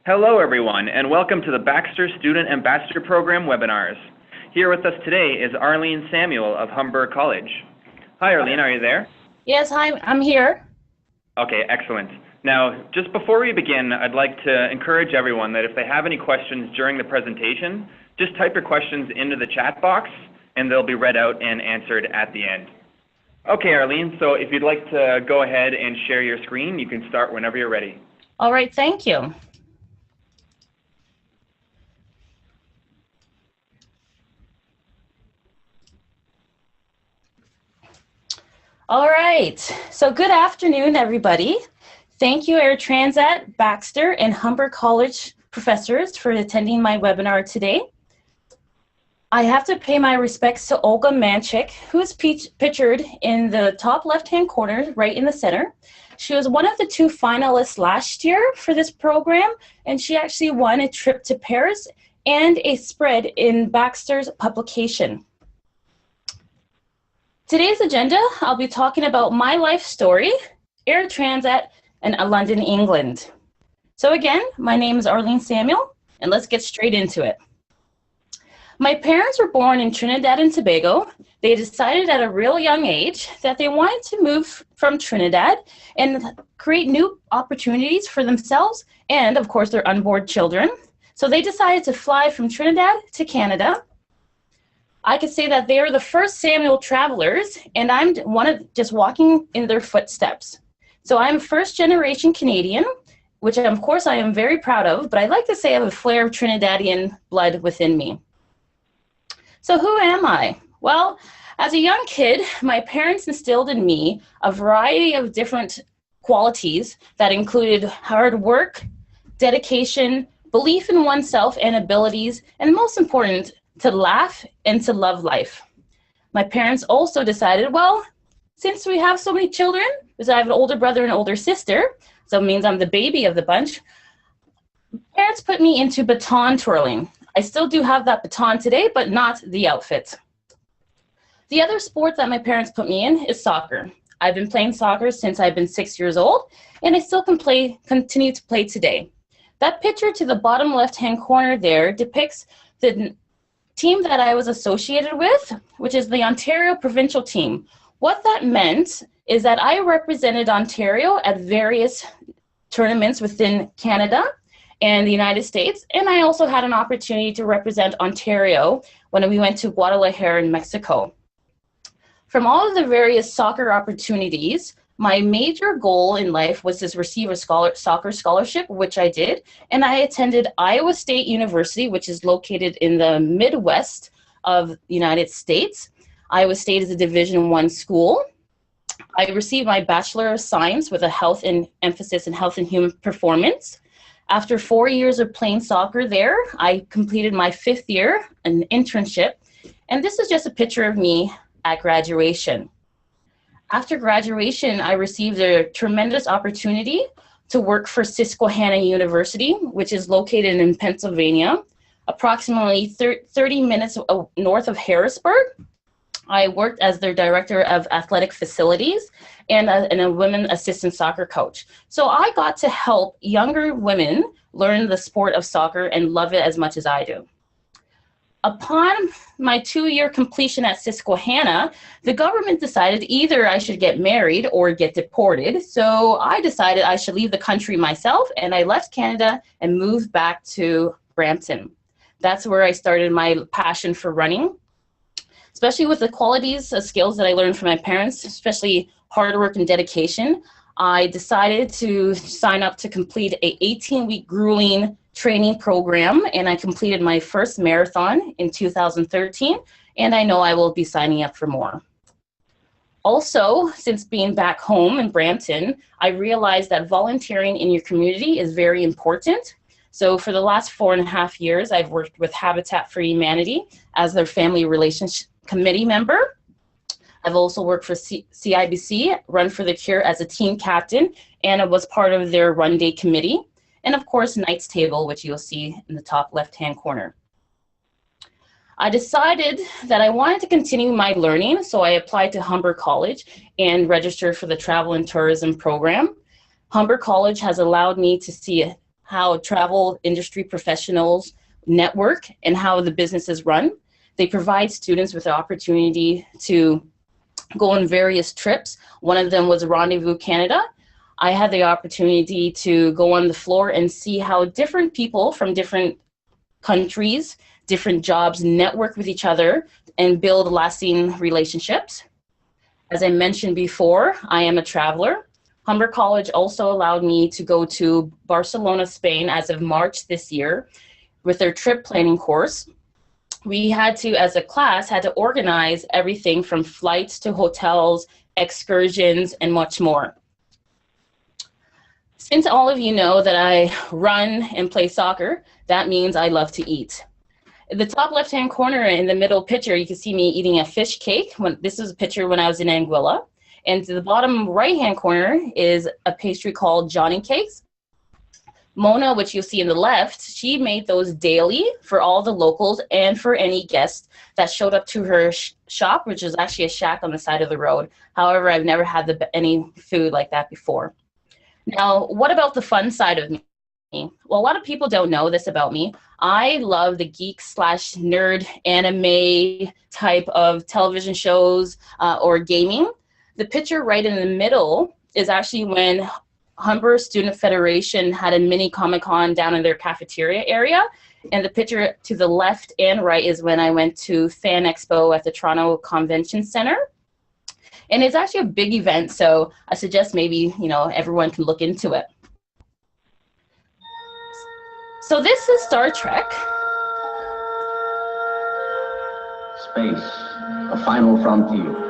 Hello everyone, and welcome to the Baxter Student Ambassador Program webinars. Here with us today is Arlene Samuel of Humber College. Hi Arlene, are you there? Yes, hi, I'm here. Okay, excellent. Now, just before we begin, I'd like to encourage everyone that if they have any questions during the presentation, just type your questions into the chat box and they'll be read out and answered at the end. Okay, Arlene, so if you'd like to go ahead and share your screen, you can start whenever you're ready. All right, thank you. All right, so good afternoon, everybody. Thank you, Air Transat, Baxter, and Humber College professors for attending my webinar today. I have to pay my respects to Olga Manchik, who is pictured in the top left-hand corner, right in the center. She was one of the 2 finalists last year for this program, and she actually won a trip to Paris and a spread in Baxter's publication. Today's agenda, I'll be talking about my life story, Air Transat, and London, England. So again, my name is Arlene Samuel, and let's get straight into it. My parents were born in Trinidad and Tobago. They decided at a real young age that they wanted to move from Trinidad and create new opportunities for themselves and, of course, their unborn children. So they decided to fly from Trinidad to Canada. I could say that they are the first Samuel travelers, and I'm one of just walking in their footsteps. So I'm first generation Canadian, which of course I am very proud of, but I like to say I have a flare of Trinidadian blood within me. So who am I? Well, as a young kid, my parents instilled in me a variety of different qualities that included hard work, dedication, belief in oneself and abilities, and most important, to laugh and to love life. My parents also decided, well, since we have so many children, because I have an older brother and older sister, so it means I'm the baby of the bunch, parents put me into baton twirling. I still do have that baton today, but not the outfit. The other sport that my parents put me in is soccer. I've been playing soccer since I've been 6 years old, and I still continue to play today. That picture to the bottom left-hand corner there depicts the team that I was associated with, which is the Ontario provincial team. What that meant is that I represented Ontario at various tournaments within Canada and the United States, and I also had an opportunity to represent Ontario when we went to Guadalajara in Mexico. From all of the various soccer opportunities, my major goal in life was to receive a soccer scholarship, which I did, and I attended Iowa State University, which is located in the Midwest of the United States. Iowa State is a Division I school. I received my Bachelor of Science with a emphasis in health and human performance. After 4 years of playing soccer there, I completed my 5th year, an internship, and this is just a picture of me at graduation. After graduation, I received a tremendous opportunity to work for Susquehanna University, which is located in Pennsylvania, approximately 30 minutes north of Harrisburg. I worked as their director of athletic facilities and a women assistant soccer coach. So I got to help younger women learn the sport of soccer and love it as much as I do. Upon my 2-year completion at Susquehanna, the government decided either I should get married or get deported. So I decided I should leave the country myself, and I left Canada and moved back to Brampton. That's where I started my passion for running, especially with the qualities of skills that I learned from my parents, especially hard work and dedication. I decided to sign up to complete a 18-week grueling training program, and I completed my first marathon in 2013, and I know I will be signing up for more. Also, since being back home in Brampton, I realized that volunteering in your community is very important. So for the last 4.5 years, I've worked with Habitat for Humanity as their family relations committee member. I've also worked for CIBC, Run for the Cure, as a team captain, and I was part of their run day committee. And of course, Knight's Table, which you'll see in the top left-hand corner. I decided that I wanted to continue my learning, so I applied to Humber College and registered for the Travel and Tourism program. Humber College has allowed me to see how travel industry professionals network and how the business is run. They provide students with the opportunity to go on various trips. One of them was Rendezvous Canada. I had the opportunity to go on the floor and see how different people from different countries, different jobs network with each other and build lasting relationships. As I mentioned before, I am a traveler. Humber College also allowed me to go to Barcelona, Spain as of March this year with their trip planning course. We had to, as a class, had to organize everything from flights to hotels, excursions, and much more. Since all of you know that I run and play soccer, that means I love to eat. In the top left-hand corner in the middle picture, you can see me eating a fish cake. This is a picture when I was in Anguilla. And to the bottom right-hand corner is a pastry called Johnny Cakes. Mona, which you'll see in the left, she made those daily for all the locals and for any guests that showed up to her shop, which is actually a shack on the side of the road. However, I've never had any food like that before. Now, what about the fun side of me? Well, a lot of people don't know this about me. I love the geek/nerd anime type of television shows or gaming. The picture right in the middle is actually when Humber Student Federation had a mini Comic-Con down in their cafeteria area. And the picture to the left and right is when I went to Fan Expo at the Toronto Convention Center. And it's actually a big event, so I suggest maybe, everyone can look into it. So this is Star Trek. Space, the final frontier.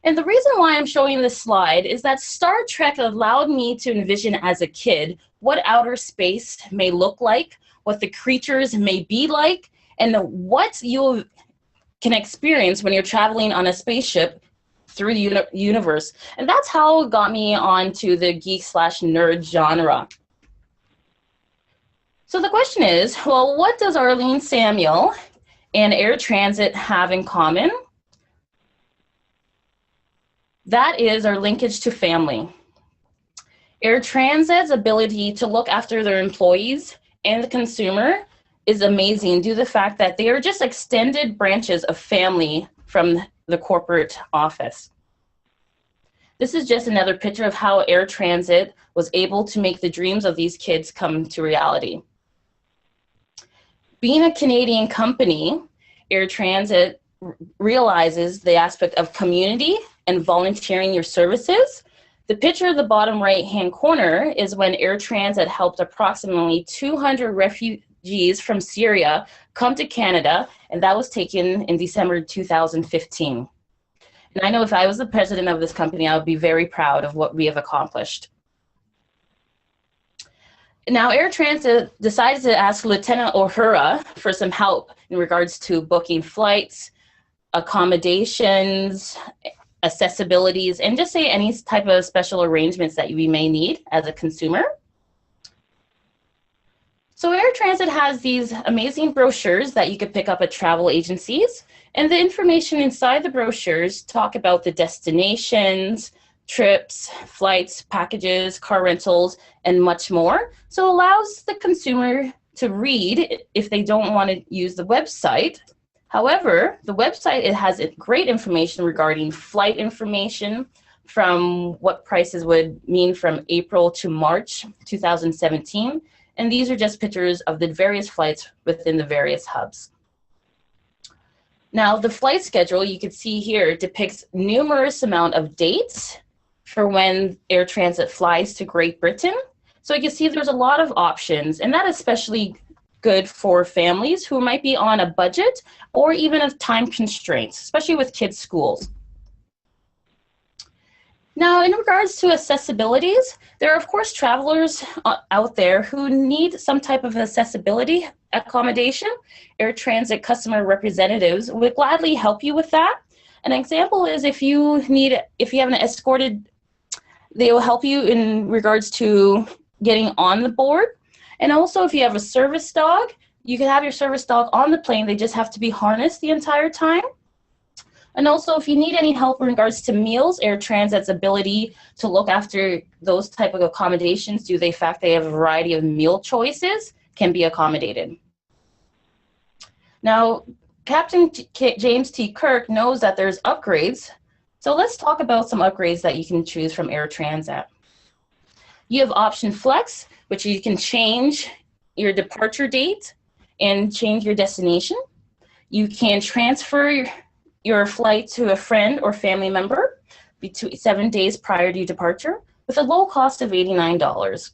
And the reason why I'm showing this slide is that Star Trek allowed me to envision as a kid what outer space may look like, what the creatures may be like, and what you can experience when you're traveling on a spaceship through the universe. And that's how it got me onto the geek/nerd genre. So the question is, well, what does Arlene Samuel and Air Transat have in common? That is our linkage to family. Air Transat's ability to look after their employees and the consumer is amazing due to the fact that they are just extended branches of family from the corporate office. This is just another picture of how Air Transat was able to make the dreams of these kids come to reality. Being a Canadian company, Air Transat realizes the aspect of community and volunteering your services. The picture at the bottom right-hand corner is when Air Transat helped approximately 200 refugees from Syria come to Canada, and that was taken in December 2015. And I know if I was the president of this company, I would be very proud of what we have accomplished. Now, Air Transat decided to ask Lieutenant O'Hara for some help in regards to booking flights, accommodations, accessibilities, and just say any type of special arrangements that we may need as a consumer. So Air Transat has these amazing brochures that you could pick up at travel agencies, and the information inside the brochures talk about the destinations, trips, flights, packages, car rentals, and much more. So it allows the consumer to read if they don't want to use the website. However, the website, it has great information regarding flight information from what prices would mean from April to March 2017. And these are just pictures of the various flights within the various hubs. Now, the flight schedule you can see here depicts numerous amount of dates for when Air Transat flies to Great Britain. So you can see there's a lot of options, and that is especially good for families who might be on a budget or even of time constraints, especially with kids' schools. Now, in regards to accessibilities, there are, of course, travelers out there who need some type of accessibility accommodation. Air Transat customer representatives would gladly help you with that. An example is if you have an escorted, they will help you in regards to getting on the board. And also, if you have a service dog, you can have your service dog on the plane. They just have to be harnessed the entire time. And also, if you need any help in regards to meals, Air Transat's ability to look after those type of accommodations due to the fact they have a variety of meal choices can be accommodated. Now, Captain James T. Kirk knows that there's upgrades, so let's talk about some upgrades that you can choose from Air Transat. You have option flex, which you can change your departure date and change your destination. You can transfer your flight to a friend or family member between 7 days prior to your departure with a low cost of $89.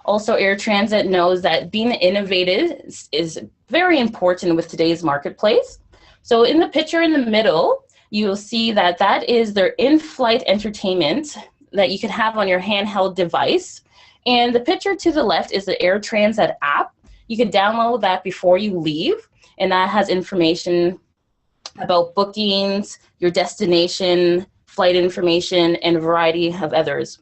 Also, Air Transat knows that being innovative is very important with today's marketplace. So in the picture in the middle, you'll see that that is their in-flight entertainment that you can have on your handheld device. And the picture to the left is the Air Transat app. You can download that before you leave, and that has information about bookings, your destination, flight information, and a variety of others.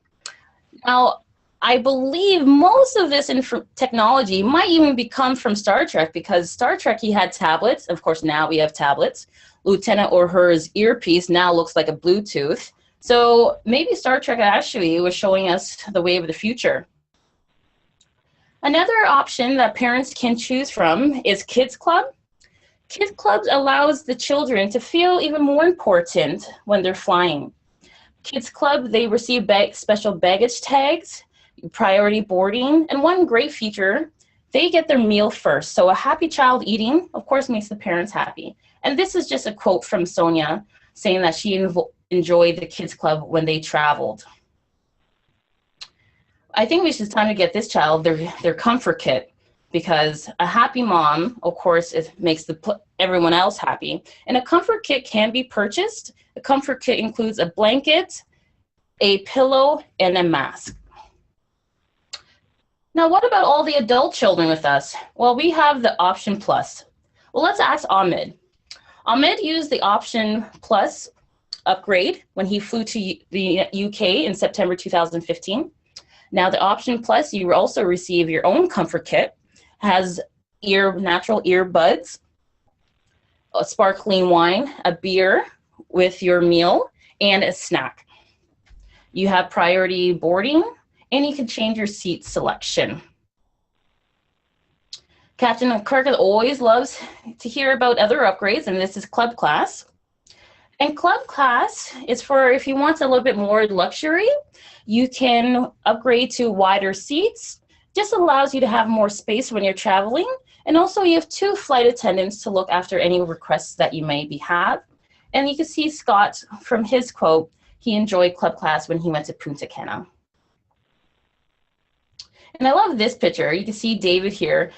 Now, I believe most of this technology might even come from Star Trek, because Star Trek, he had tablets. Of course, now we have tablets. Lieutenant Uhura's earpiece now looks like a Bluetooth. So maybe Star Trek actually was showing us the way of the future. Another option that parents can choose from is Kids Club. Kids Clubs allows the children to feel even more important when they're flying. Kids Club, they receive special baggage tags, priority boarding, and one great feature, they get their meal first. So a happy child eating, of course, makes the parents happy. And this is just a quote from Sonia saying that she enjoyed the Kids Club when they traveled. I think it's time to get this child their comfort kit, because a happy mom, of course, makes everyone else happy. And a comfort kit can be purchased. A comfort kit includes a blanket, a pillow, and a mask. Now, what about all the adult children with us? Well, we have the Option Plus. Well, let's ask Ahmed. Ahmed used the Option Plus upgrade when he flew to the UK in September 2015. Now, the Option Plus, you also receive your own comfort kit, has natural earbuds, a sparkling wine, a beer with your meal, and a snack. You have priority boarding, and you can change your seat selection. Captain Kirk always loves to hear about other upgrades, and this is Club Class. And Club Class is for if you want a little bit more luxury, you can upgrade to wider seats. Just allows you to have more space when you're traveling. And also you have 2 flight attendants to look after any requests that you maybe have. And you can see Scott from his quote, he enjoyed Club Class when he went to Punta Cana. And I love this picture. You can see David here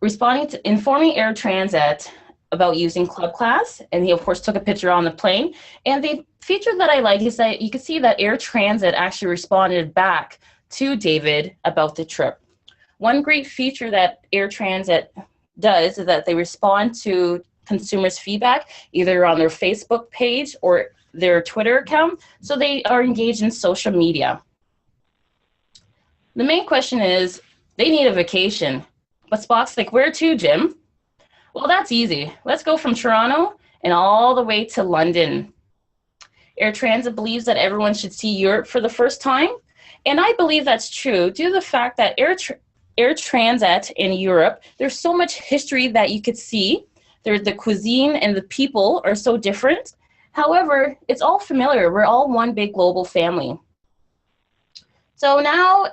responding to informing Air Transat about using Club Class, and he of course took a picture on the plane. And the feature that I like is that you can see that Air Transat actually responded back to David about the trip. One great feature that Air Transat does is that they respond to consumers' feedback either on their Facebook page or their Twitter account, so they are engaged in social media. The main question is, they need a vacation. But Spock's like, where to, Jim? Well, that's easy. Let's go from Toronto and all the way to London. Air Transat believes that everyone should see Europe for the first time. And I believe that's true due to the fact that Air Transat in Europe, there's so much history that you could see. There's the cuisine and the people are so different. However, it's all familiar. We're all one big global family. So now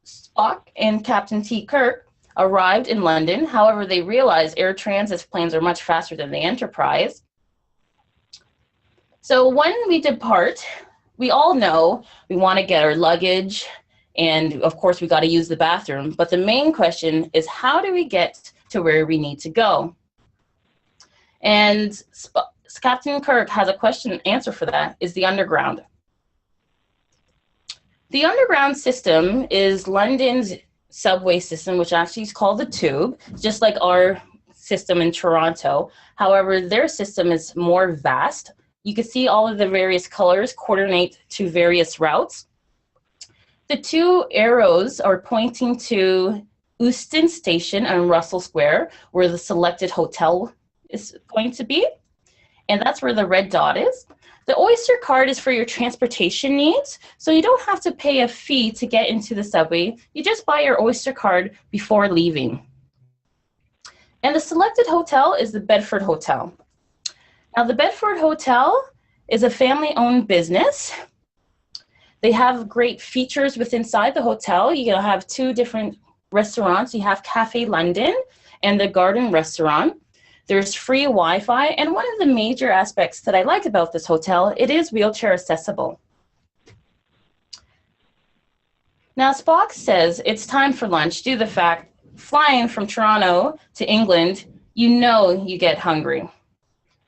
Spock and Captain T. Kirk arrived in London. However, they realized Air Transat's planes are much faster than the Enterprise. So when we depart, we all know we want to get our luggage, and of course we got to use the bathroom. But the main question is, how do we get to where we need to go? And Captain Kirk has a question and answer for that, is the underground. The underground system is London's subway system, which actually is called the Tube, just like our system in Toronto. However, their system is more vast. You can see all of the various colors coordinate to various routes. The 2 arrows are pointing to Euston Station and Russell Square, where the selected hotel is going to be. and that's where the red dot is. The Oyster card is for your transportation needs, so you don't have to pay a fee to get into the subway. You just buy your Oyster card before leaving. And the selected hotel is the Bedford Hotel. Now, the Bedford Hotel is a family-owned business. They have great features within inside the hotel. You're gonna have 2 different restaurants. You have Cafe London and the Garden Restaurant. There's free Wi-Fi, and one of the major aspects that I like about this hotel, it is wheelchair accessible. Now, Spock says it's time for lunch due to the fact flying from Toronto to England, you know you get hungry.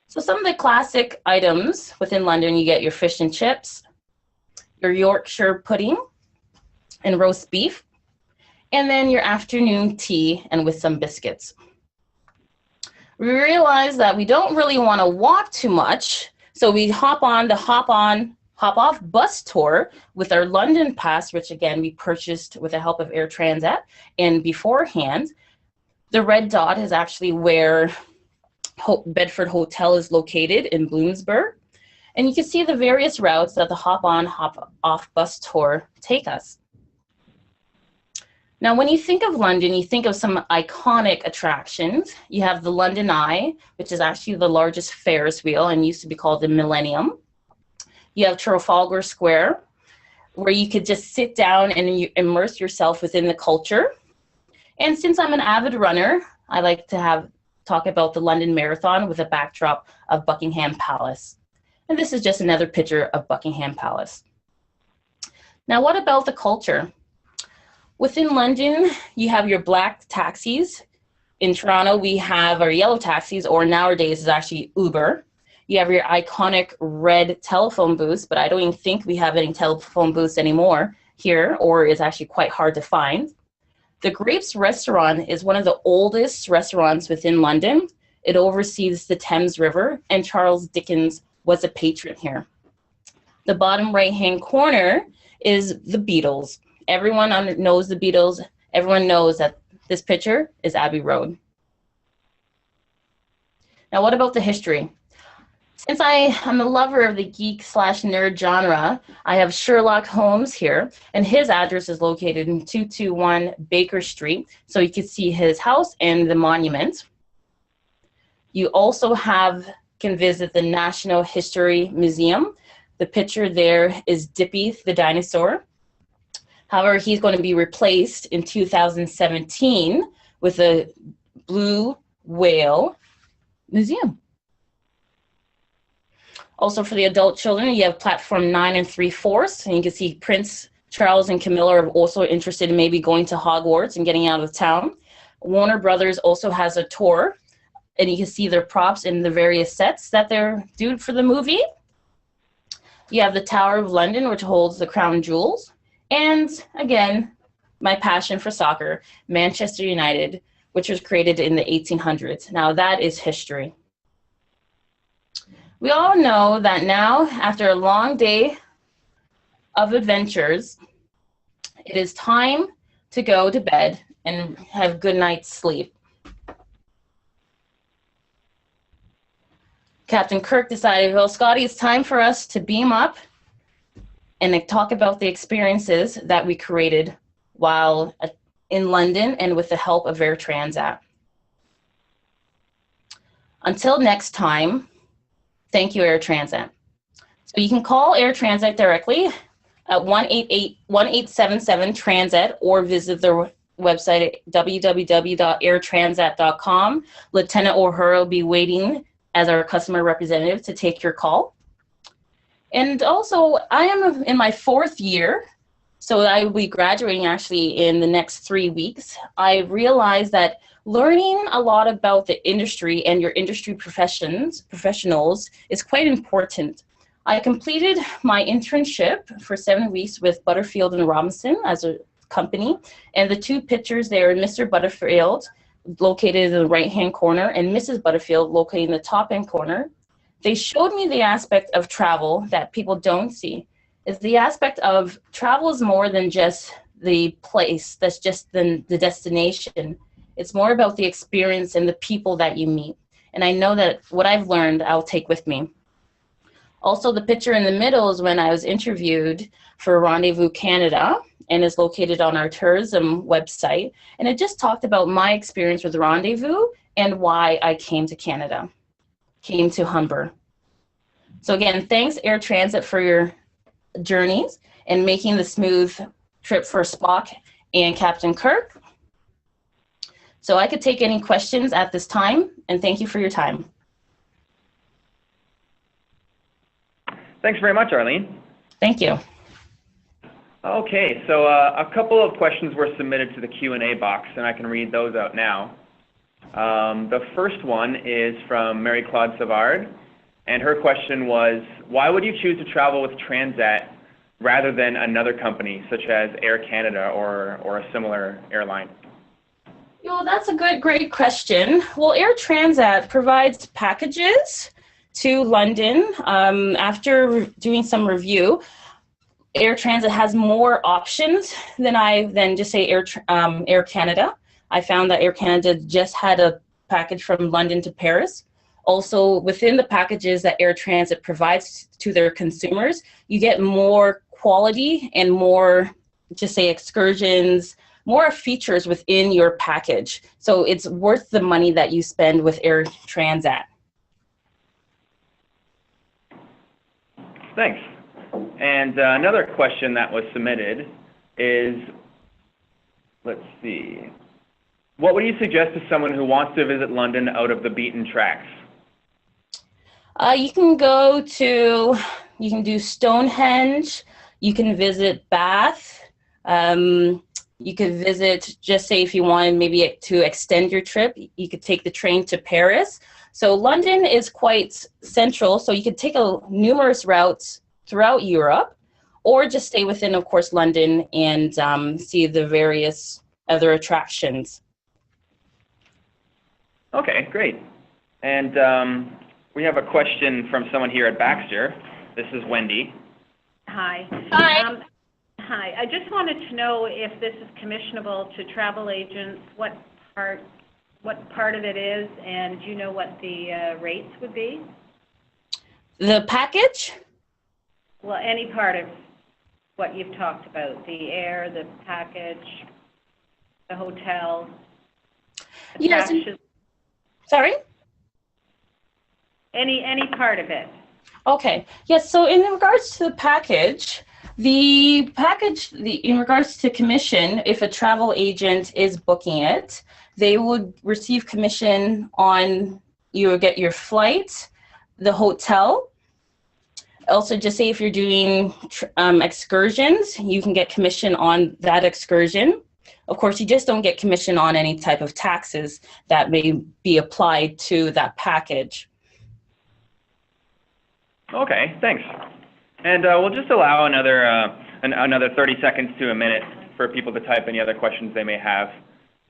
So some of the classic items within London, you get your fish and chips, your Yorkshire pudding and roast beef, and then your afternoon tea and with some biscuits. We realized that we don't really want to walk too much, so we hop on the hop-off bus tour with our London pass, which again we purchased with the help of Air Transat. And beforehand, the red dot is actually where Bedford Hotel is located in Bloomsburg. And you can see the various routes that the hop-on, hop-off bus tour take us. Now, when you think of London, you think of some iconic attractions. You have the London Eye, which is actually the largest Ferris wheel and used to be called the Millennium. You have Trafalgar Square, where you could just sit down and you immerse yourself within the culture. And since I'm an avid runner, I like to talk about the London Marathon with a backdrop of Buckingham Palace. And this is just another picture of Buckingham Palace. Now, what about the culture? Within London, you have your black taxis. In Toronto, we have our yellow taxis, or nowadays is actually Uber. You have your iconic red telephone booths, but I don't even think we have any telephone booths anymore here, or it's actually quite hard to find. The Grapes restaurant is one of the oldest restaurants within London. It oversees the Thames River, and Charles Dickens was a patron here. The bottom right-hand corner is the Beatles. Everyone knows the Beatles. Everyone knows that this picture is Abbey Road. Now, what about the history? Since I am a lover of the geek/nerd genre, I have Sherlock Holmes here, and his address is located in 221 Baker Street, so you can see his house and the monument. You also can visit the National History Museum. The picture there is Dippy the dinosaur. However, he's going to be replaced in 2017 with a blue whale museum. Also for the adult children, you have platform 9 3/4, and you can see Prince Charles and Camilla are also interested in maybe going to Hogwarts and getting out of town. Warner Brothers also has a tour, and you can see their props in the various sets that they're doing for the movie. You have the Tower of London, which holds the crown jewels. And again, my passion for soccer, Manchester United, which was created in the 1800s. Now that is history. We all know that now, after a long day of adventures, it is time to go to bed and have a good night's sleep. Captain Kirk decided, well, Scotty, it's time for us to beam up and talk about the experiences that we created while in London and with the help of Air Transat. Until next time, thank you, Air Transat. So you can call Air Transat directly at 1-877-TRANSAT or visit their website at www.airtransat.com. Lieutenant O'Hara will be waiting as our customer representative to take your call. And also, I am in my 4th year, so I will be graduating actually in the next 3 weeks. I realized that learning a lot about the industry and your industry professionals is quite important. I completed my internship for 7 weeks with Butterfield and Robinson as a company, and the 2 pictures there are Mr. Butterfield, located in the right-hand corner, and Mrs. Butterfield, located in the top-hand corner. They showed me the aspect of travel that people don't see. Is the aspect of travel is more than just the place, that's just the destination. It's more about the experience and the people that you meet. and I know that what I've learned I'll take with me. Also, the picture in the middle is when I was interviewed for Rendezvous Canada, and is located on our tourism website, and it just talked about my experience with Rendezvous and why I came to Canada, came to Humber. So again, thanks Air Transat for your journeys and making the smooth trip for Spock and Captain Kirk. So I could take any questions at this time, and thank you for your time. Thanks very much, Arlene. Thank you. Okay, so a couple of questions were submitted to the Q&A box, and I can read those out now. The first one is from Mary Claude Savard, and her question was, why would you choose to travel with Transat rather than another company, such as Air Canada or a similar airline? Well, that's a great question. Well, Air Transat provides packages to London. After doing some review, Air Transat has more options than just say Air Canada. I found that Air Canada just had a package from London to Paris. Also, within the packages that Air Transat provides to their consumers, you get more quality and more, just say, excursions, more features within your package. So it's worth the money that you spend with Air Transat. Thanks. And another question that was submitted is, let's see, what would you suggest to someone who wants to visit London out of the beaten tracks? You can do Stonehenge, you can visit Bath, you could visit, just say if you wanted maybe to extend your trip, you could take the train to Paris. So London is quite central, so you could take numerous routes throughout Europe, or just stay within, of course, London and see the various other attractions. Okay, great. And we have a question from someone here at Baxter. This is Wendy. Hi. Hi. Hi. I just wanted to know if this is commissionable to travel agents, what part of it is, and do you know what the rates would be? The package? Well, any part of what you've talked about, the air, the package, the hotel, Yes. attractions, Sorry? any part of it. Okay. Yes, so in regards to the package, in regards to commission, if a travel agent is booking it, they would receive commission on, you would get your flight, the hotel. Also, just say if you're doing excursions, you can get commission on that excursion. Of course, you just don't get commission on any type of taxes that may be applied to that package. Okay, thanks. And we'll just allow another 30 seconds to a minute for people to type any other questions they may have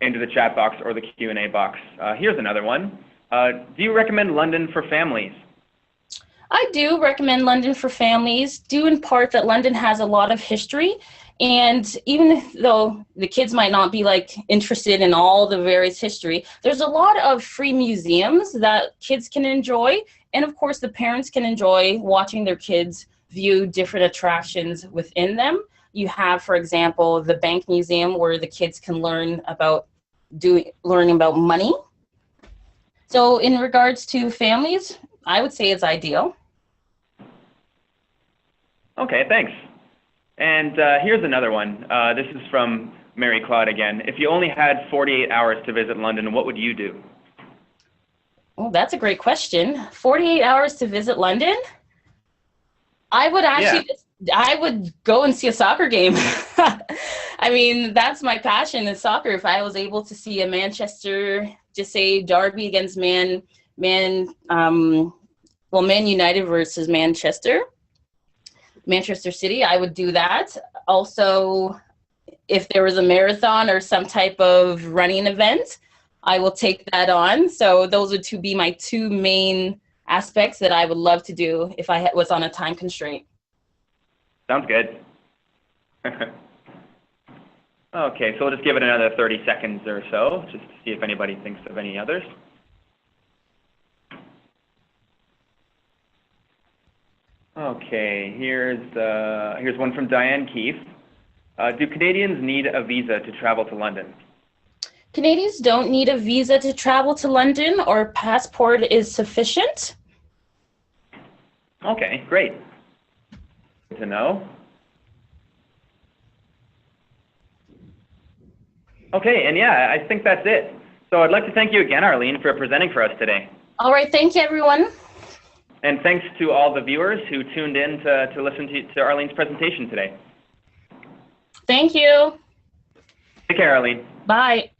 into the chat box or the Q&A box. Here's another one. Do you recommend London for families? I do recommend London for families, due in part that London has a lot of history. And even though the kids might not be interested in all the various history, there's a lot of free museums that kids can enjoy. And of course, the parents can enjoy watching their kids view different attractions within them. You have, for example, the Bank Museum where the kids can learn about money. So in regards to families, I would say it's ideal. Okay, thanks. And here's another one. This is from Mary Claude again. If you only had 48 hours to visit London, what would you do? Oh, that's a great question. 48 hours to visit London? I would actually, I would go and see a soccer game. I mean, that's my passion is soccer. If I was able to see a Manchester, just say Derby against Man United versus Manchester City, I would do that. Also, if there was a marathon or some type of running event, I will take that on. So those would be my two main aspects that I would love to do if I was on a time constraint. Sounds good. Okay, so we'll just give it another 30 seconds or so, just to see if anybody thinks of any others. Okay, here's one from Diane Keefe. Do Canadians need a visa to travel to London? Canadians don't need a visa to travel to London, or passport is sufficient. Okay, great. Good to know. Okay, and yeah, I think that's it. So I'd like to thank you again, Arlene, for presenting for us today. All right, thank you, everyone. And thanks to all the viewers who tuned in to listen to Arlene's presentation today. Thank you. Take care, Arlene. Bye.